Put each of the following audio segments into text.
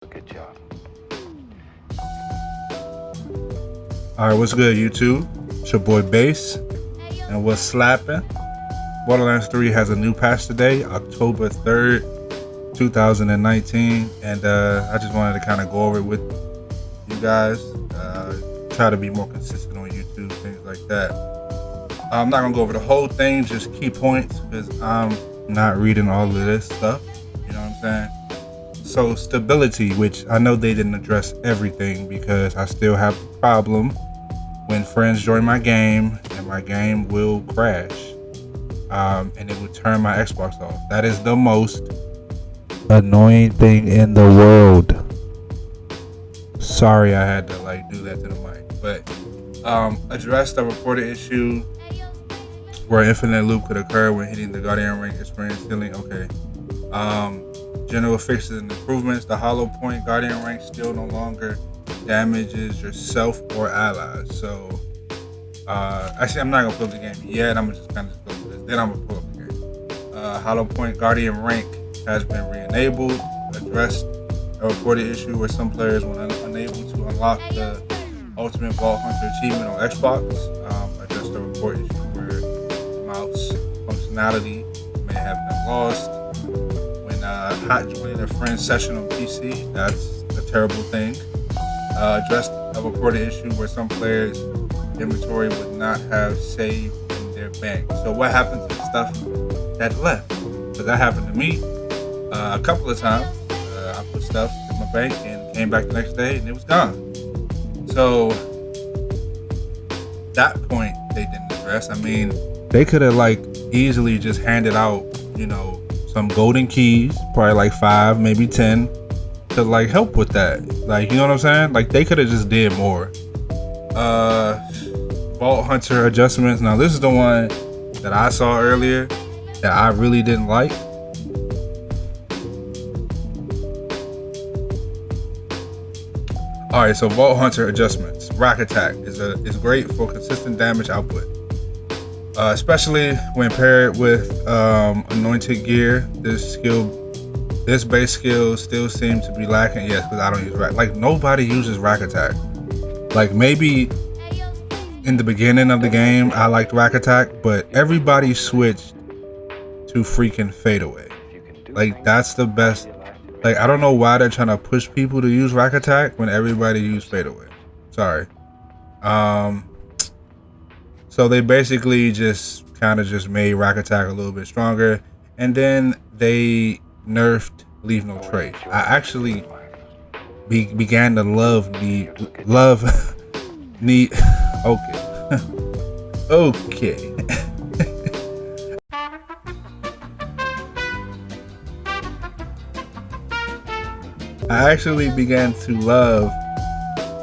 Good job. Alright, what's good, YouTube? It's your boy Bass, and what's slapping? Borderlands 3 has a new patch today, October 3rd, 2019, and I just wanted to kind of go over it with you guys. Try to be more consistent on YouTube, things like that. I'm not gonna go over the whole thing, just key points, because I'm not reading all of this stuff. You know what I'm saying? So stability, which I know they didn't address everything, because I still have the problem when friends join my game and my game will crash, and it will turn my Xbox off. That is the most annoying thing in the world. Sorry I had to do that to the mic, but address the reported issue where infinite loop could occur when hitting the Guardian rank experience ceiling. Okay. General fixes and improvements. The hollow point Guardian rank still no longer damages yourself or allies. So actually, I'm not gonna pull up the game yet. I'm gonna just kind of go through this. Then I'm gonna pull up the game. Hollow point Guardian rank has been re-enabled. Addressed a reported issue where some players were unable to unlock the Ultimate Vault Hunter achievement on Xbox. Addressed a report issue where mouse functionality may have been lost when hot joining a friend's session on PC. That's a terrible thing. Addressed a reported issue where some players' inventory would not have saved in their bank. So what happened to the stuff that left? Because that happened to me a couple of times. I put stuff in my bank and came back the next day and it was gone. So that point they didn't address. I mean, they could have easily just handed out, some golden keys, probably 5, maybe 10, to help with that. You know what I'm saying? They could have just did more. Vault Hunter adjustments. Now this is the one that I saw earlier that I really didn't like. Alright, so Vault Hunter adjustments. Rack Attack is great for consistent damage output. Especially when paired with anointed gear. This base skill still seems to be lacking. Yes, because I don't use rack. Nobody uses Rack Attack. Maybe in the beginning of the game I liked Rack Attack, but everybody switched to freaking fadeaway. That's the best. I don't know why they're trying to push people to use Rack Attack when everybody used fadeaway. Sorry. So they basically just made Rack Attack a little bit stronger, and then they nerfed Leave No Trace. I actually began to love need. Okay. Okay. I actually began to love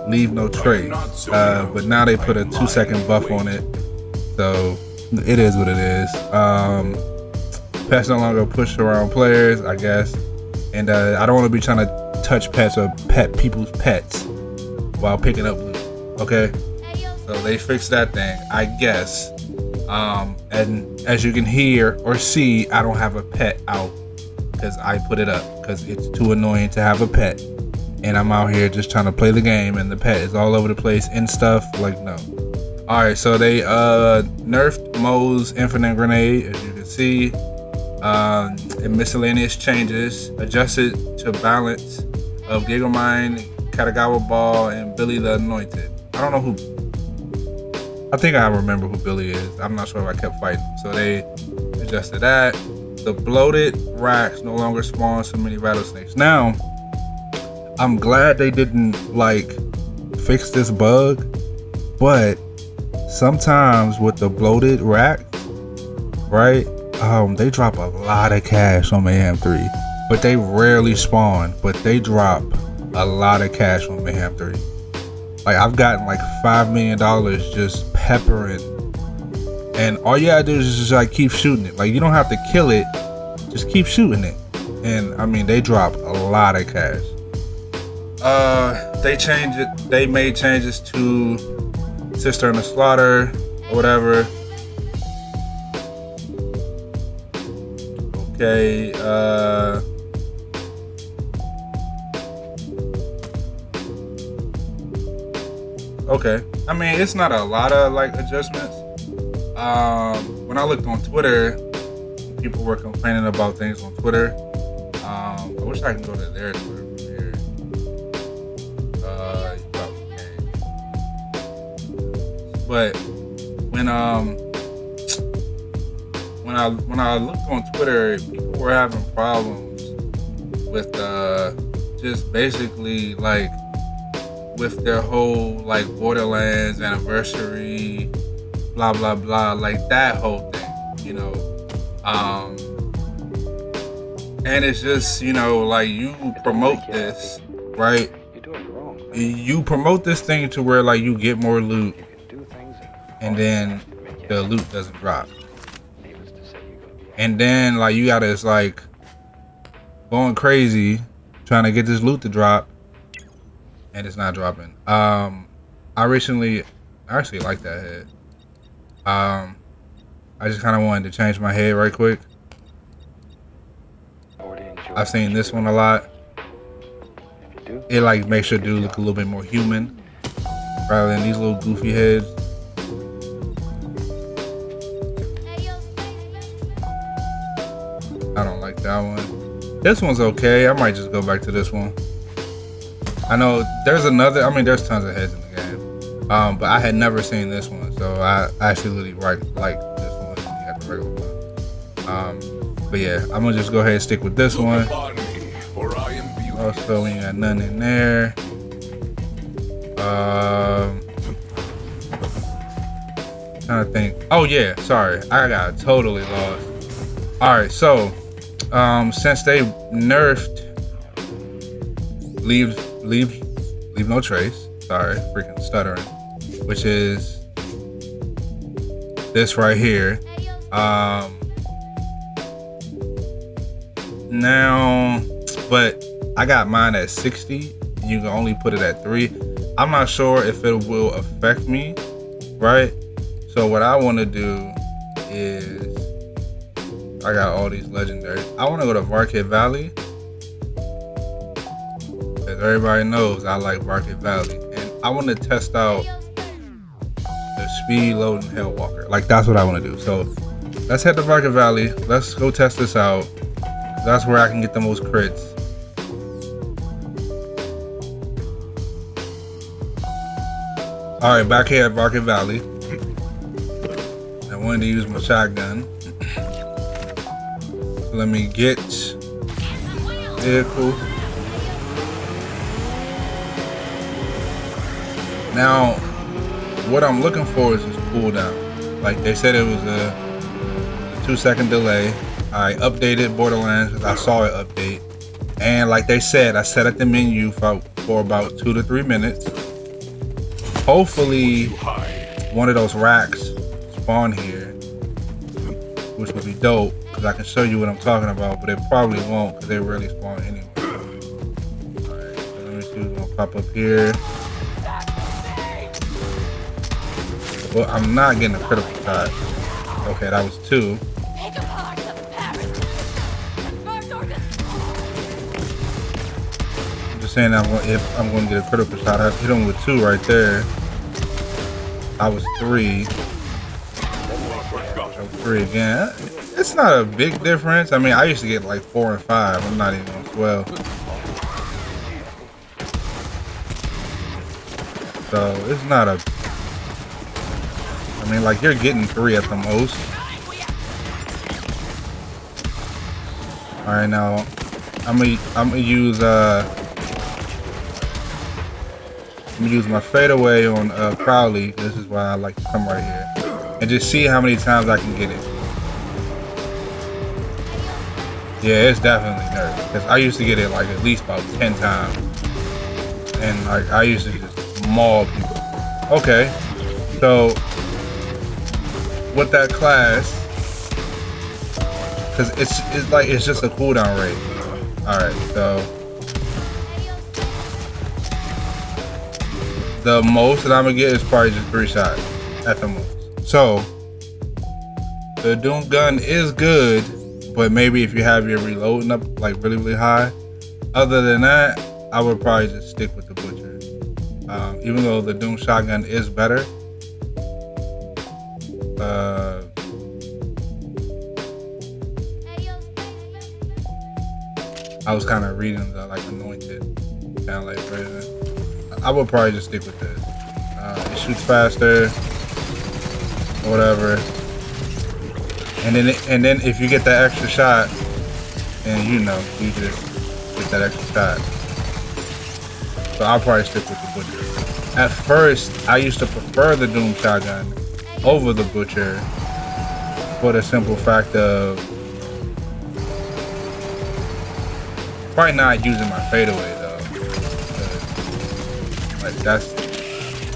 Leave No Trace, but now they put a 2-second buff on it, so it is what it is. Pets no longer push around players, I guess, and I don't want to be trying to touch pets or pet people's pets while picking up loot. Okay, so they fixed that thing, I guess. And as you can hear or see, I don't have a pet out because I put it up because it's too annoying to have a pet, and I'm out here just trying to play the game and the pet is all over the place and stuff. No. All right, so they nerfed Mo's infinite grenade, as you can see, and miscellaneous changes, adjusted to balance of Gigamine, Katagawa Ball, and Billy the Anointed. I don't know who. I think I remember who Billy is. I'm not sure if I kept fighting. So they adjusted that. The bloated racks no longer spawn so many rattlesnakes. Now, I'm glad they didn't fix this bug, but sometimes with the bloated rack, right? They drop a lot of cash on Mayhem 3, but they rarely spawn, but they drop a lot of cash on Mayhem 3. I've gotten $5 million just peppering. And all you gotta do is just keep shooting it. You don't have to kill it, just keep shooting it. And I mean, they drop a lot of cash. They made changes to Sister in the Slaughter or whatever. Okay, Okay. I mean, it's not a lot of like adjustments. When I looked on Twitter, people were complaining about things on Twitter. I wish I could go to their Twitter from here. You probably can. But when I looked on Twitter, people were having problems with just basically like with their whole like Borderlands anniversary, blah blah blah, like that whole thing, you know. And it's just, you know, like you promote this, right? You promote this thing to where like you get more loot, and then the loot doesn't drop. And then like you gotta, it's like going crazy trying to get this loot to drop, and it's not dropping. I actually like that head. I just kind of wanted to change my head right quick. I've seen this one a lot. It like makes your dude look a little bit more human rather than these little goofy heads. I don't like that one. This one's okay. I might just go back to this one. I know there's another, I mean, there's tons of heads in the game. But I had never seen this one, so I actually really like this one. You got the regular one. But yeah, I'm gonna just go ahead and stick with this one. Also, we ain't got nothing in there. Trying to think. Oh yeah, sorry, I got totally lost. All right, so since they nerfed leave no trace. Sorry, freaking stuttering. Which is this right here. Now, but I got mine at 60. You can only put it at 3. I'm not sure if it will affect me, right? So what I want to do is, I got all these legendaries. I want to go to Market Valley. As everybody knows, I like Market Valley. And I want to test out the speed loading Hellwalker. Like, that's what I want to do. So let's head to Market Valley. Let's go test this out. That's where I can get the most crits. All right, back here at Market Valley. I wanted to use my shotgun. So let me get vehicle. Now, what I'm looking for is this cooldown. Like they said, it was a 2-second delay. I updated Borderlands because I saw it update, and like they said, I set up the menu for about 2 to 3 minutes. Hopefully, one of those racks spawn here, which would be dope because I can show you what I'm talking about, but it probably won't because they rarely spawn anyway. Alright, so let me see what's gonna pop up here. Well, I'm not getting a critical shot. Okay, that was 2. Saying if I'm going to get a critical shot, I hit him with 2 right there. I was 3. So 3 again. It's not a big difference. I mean, I used to get like 4 and 5. I'm not even going to swell. So it's not a. I mean, like you're getting 3 at the most. All right, now I'm gonna use I'm gonna use my fadeaway on Crowley. This is why I like to come right here and just see how many times I can get it. Yeah, it's definitely nerfed because I used to get it like at least about 10 times, and like I used to just maul people. Okay, so with that class, because it's like it's just a cooldown rate. All right, so. The most that I'm gonna get is probably just 3 shots at the most. So the Doom gun is good, but maybe if you have your reloading up like really high. Other than that, I would probably just stick with the Butcher. Even though the Doom shotgun is better, I was kind of reading the like anointed kind of like version. I would probably just stick with this. It shoots faster, whatever. And then if you get that extra shot, then you know you just get that extra shot. So I'll probably stick with the Butcher. At first, I used to prefer the Doom shotgun over the Butcher for the simple fact of probably not using my fadeaway though. Like that's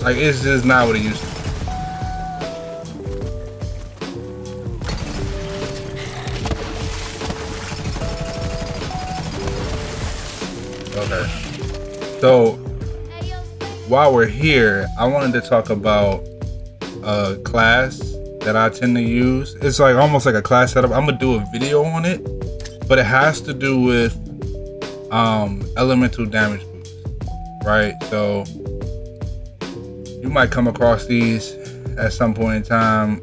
like it's just not what it used to be. Okay. So while we're here, I wanted to talk about a class that I tend to use. It's like almost like a class setup. I'm gonna do a video on it, but it has to do with elemental damage boost, right? So you might come across these at some point in time.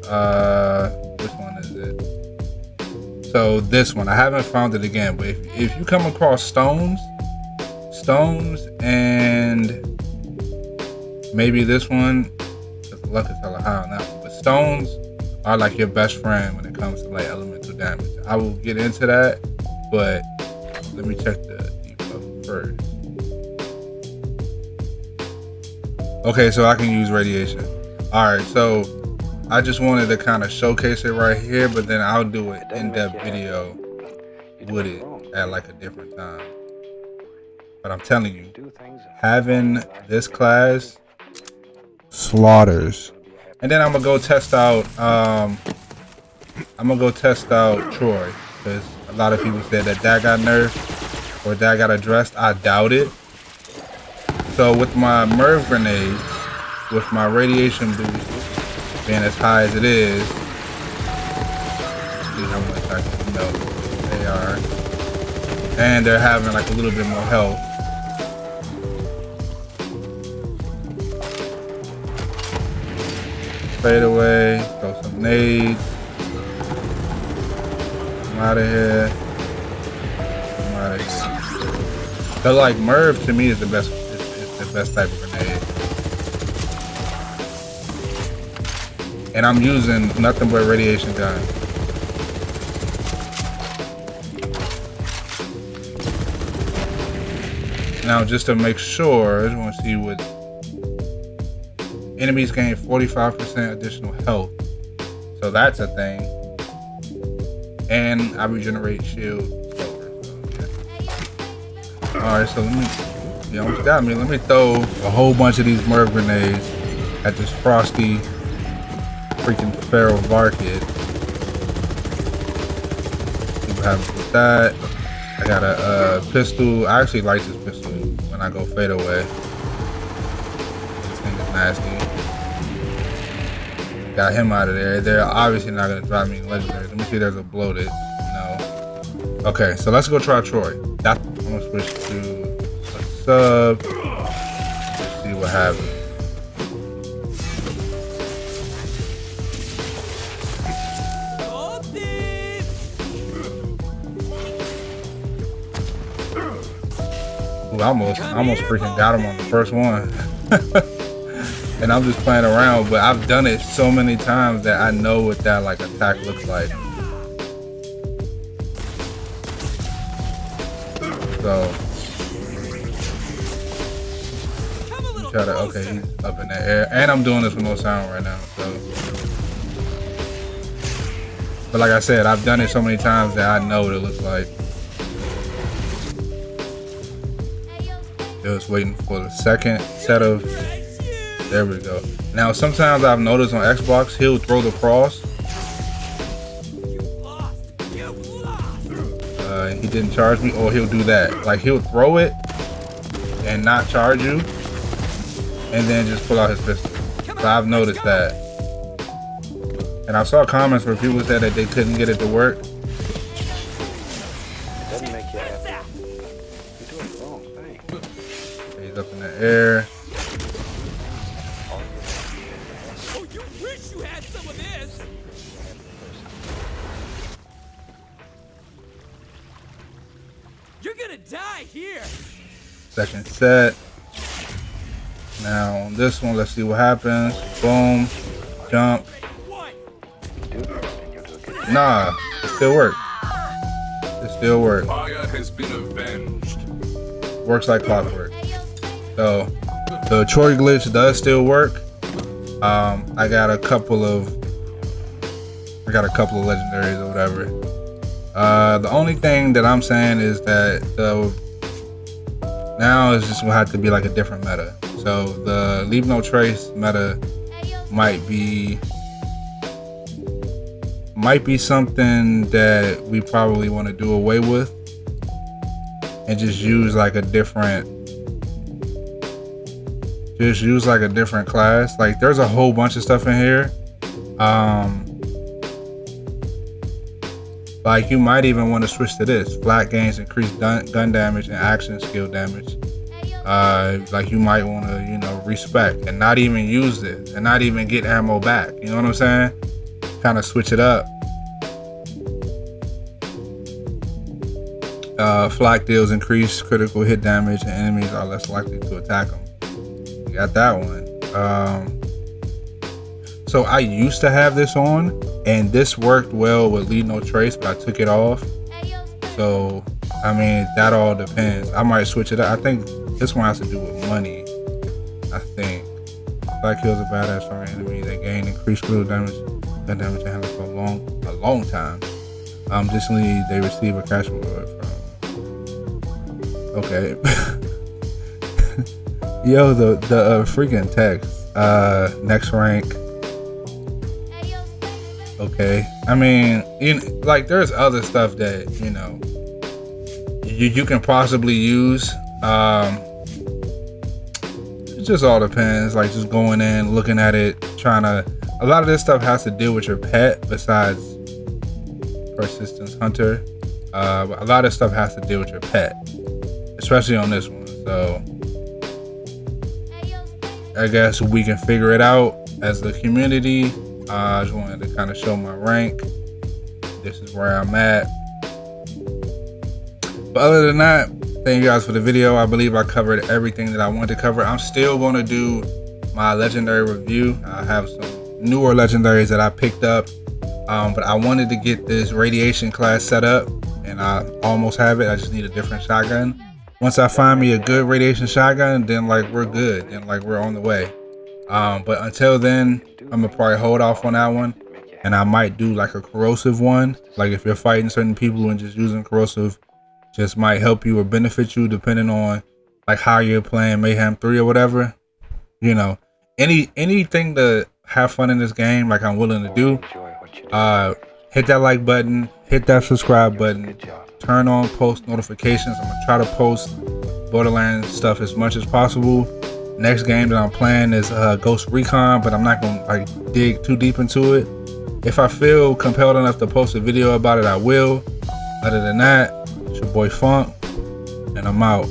Which one is it? So this one, I haven't found it again, but if you come across stones and maybe this one, because the luck is hella high on that one, but stones are like your best friend when it comes to like elemental damage. I will get into that, but let me check the debuff first. Okay, so I can use radiation. All right, so I just wanted to kind of showcase it right here, but then I'll do an in-depth video with it at like a different time. But I'm telling you, having this class slaughters. And then I'm gonna go test out Troy, because a lot of people said that got nerfed or that got addressed. I doubt it. So with my Nerf grenades, with my radiation boost being as high as it is, see how much I can melt they are, and they're having like a little bit more health. Fade away, throw some nades. I'm out of here. I'm out of here. But like Merv to me is the best. Is the best type of grenade. And I'm using nothing but radiation gun. Now just to make sure, I just want to see what. Enemies gain 45% additional health. So that's a thing. And I regenerate shield slower. So, yeah. Alright, so let me, you almost got me. Let me throw a whole bunch of these Nerf grenades at this frosty freaking feral Varkid. See what happens with that. I got a pistol. I actually like this pistol when I go fade away. This thing is nasty. Got him out of there. They're obviously not gonna drop me legendary. Let me see if there's a bloated. No. Okay, so let's go try Troy. I'm gonna switch to a sub. Let's see what happens. Ooh, I almost freaking got him on the first one. And I'm just playing around, but I've done it so many times that I know what that like attack looks like. So try to, okay, he's up in the air, and I'm doing this with no sound right now. So, but like I said, I've done it so many times that I know what it looks like. Just waiting for the second set of. There we go. Now, sometimes I've noticed on Xbox, he'll throw the cross. He didn't charge me, or he'll do that. Like, he'll throw it and not charge you, and then just pull out his pistol. So I've noticed that. And I saw comments where people said that they couldn't get it to work. It doesn't make you happy. You're doing the wrong thing. He's up in the air. Second set. Now on this one, let's see what happens. Boom, jump. Nah, it still works. It still works. Works like clockwork. So the Troy glitch does still work. I got a couple of legendaries or whatever. The only thing that I'm saying is that now it's just gonna have to be like a different meta. So the leave no trace meta might be something that we probably want to do away with and just use like a different class. Like there's a whole bunch of stuff in here. Like you might even want to switch to this. Flak gains increased gun damage and action skill damage. Like you might want to, you know, respect and not even use it and not even get ammo back. You know what I'm saying? Kind of switch it up. Flak deals increased critical hit damage and enemies are less likely to attack them. You got that one. So I used to have this on and this worked well with leave no trace, but I took it off. So I mean, that all depends. I might switch it up. I think this one has to do with money. I think Flak kills a badass target enemy. They gain increased critical damage, gun damage, and handle for a long time. Additionally, they receive a cash reward from. Okay. Yo, the freaking text. Next rank. Okay. I mean, like there's other stuff that you know you can possibly use. It just all depends. Like just going in, looking at it, trying to. A lot of this stuff has to deal with your pet. Besides persistence hunter, a lot of stuff has to deal with your pet, especially on this one. So I guess we can figure it out as the community. I just wanted to kind of show my rank. This is where I'm at. But other than that, thank you guys for the video. I believe I covered everything that I wanted to cover. I'm still going to do my legendary review. I have some newer legendaries that I picked up, but I wanted to get this radiation class set up, and I almost have it. I just need a different shotgun. Once I find me a good radiation shotgun, then like we're good and like we're on the way. But until then, I'm gonna probably hold off on that one, and I might do like a corrosive one. Like if you're fighting certain people and just using corrosive just might help you or benefit you depending on like how you're playing Mayhem 3 or whatever. You know, anything to have fun in this game, like I'm willing to do. Hit that like button, hit that subscribe button, turn on post notifications. I'm gonna try to post Borderlands stuff as much as possible. Next game that I'm playing is Ghost Recon, but I'm not gonna like dig too deep into it. If I feel compelled enough to post a video about it, I will. Other than that, it's your boy Funk, and I'm out.